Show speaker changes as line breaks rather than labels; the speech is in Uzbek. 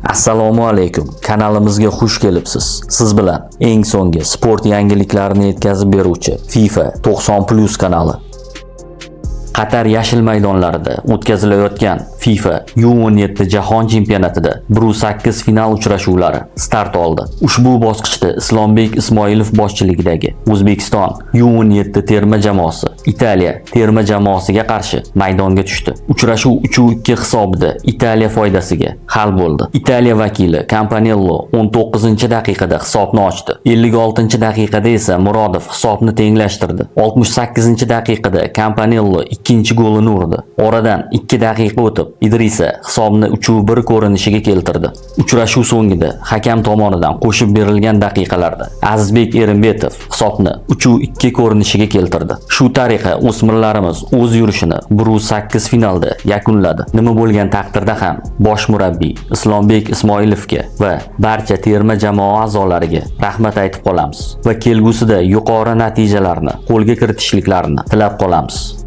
Assalomu alaykum. Kanalimizga xush kelibsiz. Siz bilan eng so'nggi sport yangiliklarini yetkazib beruvchi FIFA 90+ kanali. Qatar yashil maydonlarida o'tkazilayotgan FIFA U17 Jahon chempionatida 1-8 final uchrashuvlari start oldi. Ushbu bosqichda Islombek Ismoilov boshchiligidagi O'zbekiston U17 terma jamoasi Italiya terma jamoasiga qarshi maydonga tushdi. Uchrashuv 3-2 hisobida Italiya foydasiga hal bo'ldi. Italiya vakili Campanello 19-daqiqada hisobni ochdi. 56-daqiqada esa Murodov hisobni tenglashtirdi. 68-daqiqada Campanello ikkinchi golini urdi. Oradan 2 daqiqa o'tib, Idrisa hisobni 3-1 ko'rinishiga keltirdi. Uchrashuv so'ngida hakam tomonidan qo'shib berilgan daqiqalarda Azizbek Erinbetov hisobni 3-2 ko'rinishiga keltirdi. Shu tariqa o'smirlarimiz o'z yurishini 1-8 finalda yakunladi. Nima bo'lgan taqdirda ham bosh murabbiy Islombek Ismoilovga va barcha terma jamoa a'zolariga rahmat aytib qolamiz va kelgusida yuqori natijalarni qo'lga kiritishliklarini tilab qolamiz.